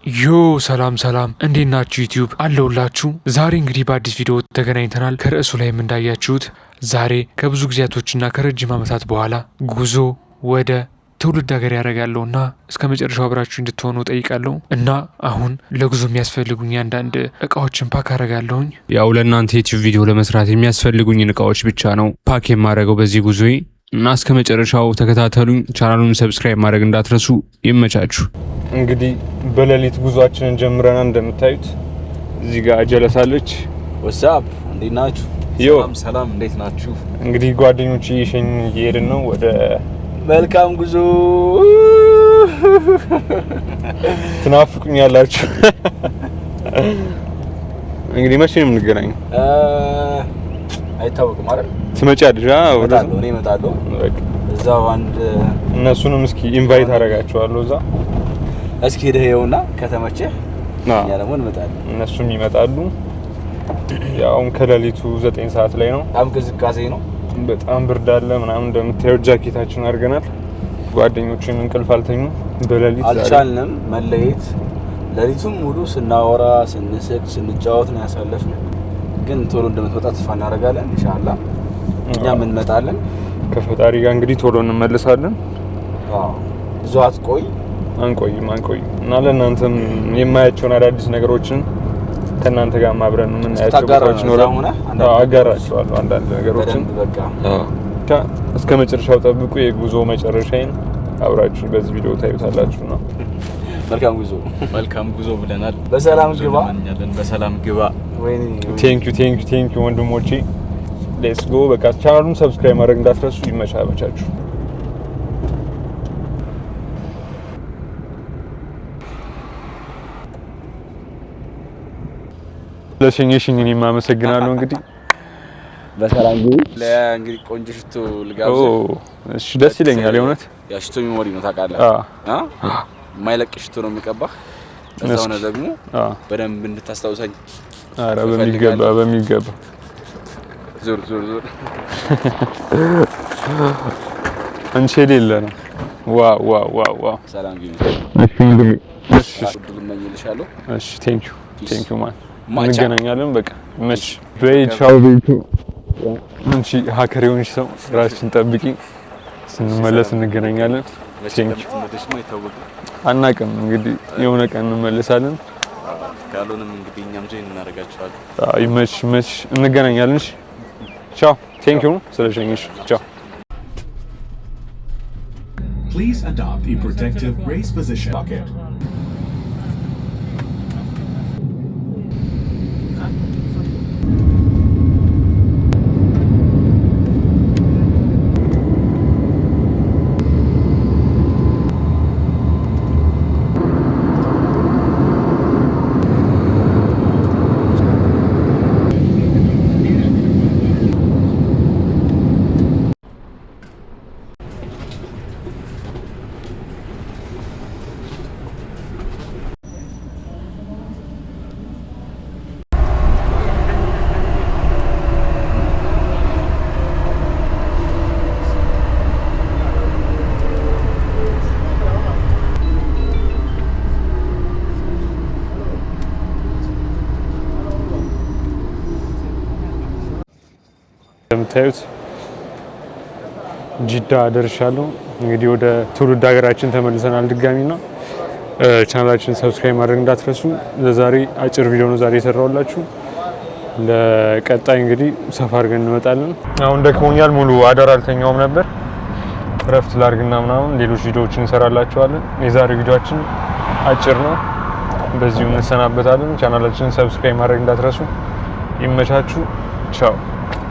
ዮ ሰላም እንዴት ናችሁ ዩቲዩብ አለውላችሁ። ዛሬ እንግዲህ በአዲስ ቪዲዮ ተገናኝተናል። ከርዕሱ ላይም እንዳያችሁት ዛሬ ከብዙ ጊዜያቶችና ከረጅም ዓመታት በኋላ ጉዞ ወደ ትውልድ ሀገር ያደርጋለሁና እስከ መጨረሻው አብራችሁ እንድትሆኑ ጠይቃለሁ። እና አሁን ለጉዞ የሚያስፈልጉኝ አንዳንድ እቃዎችን ፓክ አደርጋለሁኝ። ያው ለእናንተ ዩቲዩብ ቪዲዮ ለመስራት የሚያስፈልጉኝን እቃዎች ብቻ ነው ፓክ የማደርገው በዚህ ጉዞዬ እና እስከ መጨረሻው ተከታተሉኝ። ቻናሉን ሰብስክራይብ ማድረግ እንዳትረሱ። ይመቻችሁ። እንግዲህ በሌሊት ጉዟችንን ጀምረናል። እንደምታዩት እዚህ ጋር ጀለሳለች። ወሳፕ እንዴት ናችሁ? ሰላም እንዴት ናችሁ? እንግዲህ ጓደኞች እየሸኝ እየሄድን ነው ወደ መልካም ጉዞ። ትናፍቁኛላችሁ። እንግዲህ መቼ ነው የምንገናኘው? አይታወቅም አይደል? ትመጫለሽ? እኔ እመጣለሁ። እዛው አንድ እነሱንም እስኪ ኢንቫይት አደርጋቸዋለሁ እዛ እስኪ ሄደውና ከተመቸህ እኛ ደግሞ እንመጣለን። እነሱም ይመጣሉ። ያው ከሌሊቱ 9 ሰዓት ላይ ነው። በጣም ቅዝቃዜ ነው። በጣም ብርድ አለ ምናምን። እንደምታዩት ጃኬታችን አድርገናል። ጓደኞችን እንቅልፍ አልተኙም። በሌሊት አልቻልንም መለየት። ሌሊቱን ሙሉ ስናወራ ስንስቅ ስንጫወት ነው ያሳለፍነው። ግን ቶሎ እንደምትመጣ ተስፋ እናደርጋለን ኢንሻአላህ። እኛም እንመጣለን ከፈጣሪ ጋር እንግዲህ ቶሎ እንመለሳለን። ብዙ አትቆይ። አንቆይም እና ለእናንተም የማያቸውን አዳዲስ ነገሮችን ከእናንተ ጋር ማብረን የምናያቸው ነገሮች ይኖራሉ። አጋራቸዋለሁ አንዳንድ ነገሮችን። እስከ መጨረሻው ጠብቁ። የጉዞ መጨረሻዬን አብራችሁ በዚህ ቪዲዮ ታዩታላችሁ ነው። መልካም ጉዞ ብለናል። በሰላም ግባ። ቴንክ ዩ ወንድሞቼ። ሌትስ ጎ። በቃ ቻናሉን ሰብስክራይብ ማድረግ እንዳትረሱ። ይመቻችሁ። ለሸኘሽኝ እኔም አመሰግናለሁ። እንግዲህ በሰላም ግቢ። ለእንግዲህ ቆንጆ ሽቶ ልጋብዝ። እሺ ደስ ይለኛል የእውነት። ያ ሽቶ ሚሞሪ ነው ታውቃለህ። የማይለቅ ሽቶ ነው የሚቀባህ። እዛው ነው ደግሞ በደንብ እንድታስታውሰኝ። አረ በሚገባ ዞር አንቺ የሌለ ነው። ዋው ሰላም ግቢ። እሺ ልመኝልሻለሁ። እሺ ቴንክ ዩ ማን። እንገናኛለን። በቃ መች በይቻው ቤቱ አንቺ ሀከሬውን ሰው ራስሽን ጠብቂ። ስንመለስ እንገናኛለን። አናውቅም እንግዲህ የሆነ ቀን እንመለሳለን። ካልሆነም እንግዲህ እኛም ጆይን እናደርጋቸዋለን። ይመች እንገናኛለን። ቻው። ቴንክ ዩ ስለሸኝሽ። ቻው። Please adopt a protective race position bucket. እንደምታዩት ጂዳ ደርሻለሁ። እንግዲህ ወደ ትውልድ ሀገራችን ተመልሰናል ድጋሚና ቻናላችንን ሰብስክራይብ ማድረግ እንዳትረሱ። ለዛሬ አጭር ቪዲዮ ነው ዛሬ የሰራሁላችሁ። ለቀጣይ እንግዲህ ሰፋ አድርገን እንመጣለን። አሁን ደክሞኛል። ሙሉ አዳር አልተኛውም ነበር። እረፍት ላድርግና ምናምን ሌሎች ቪዲዮዎችን እንሰራላችኋለን። የዛሬ ቪዲዮአችን አጭር ነው። በዚሁ እንሰናበታለን። ቻናላችንን ሰብስክራይብ ማድረግ እንዳትረሱ። ይመቻችሁ። ቻው።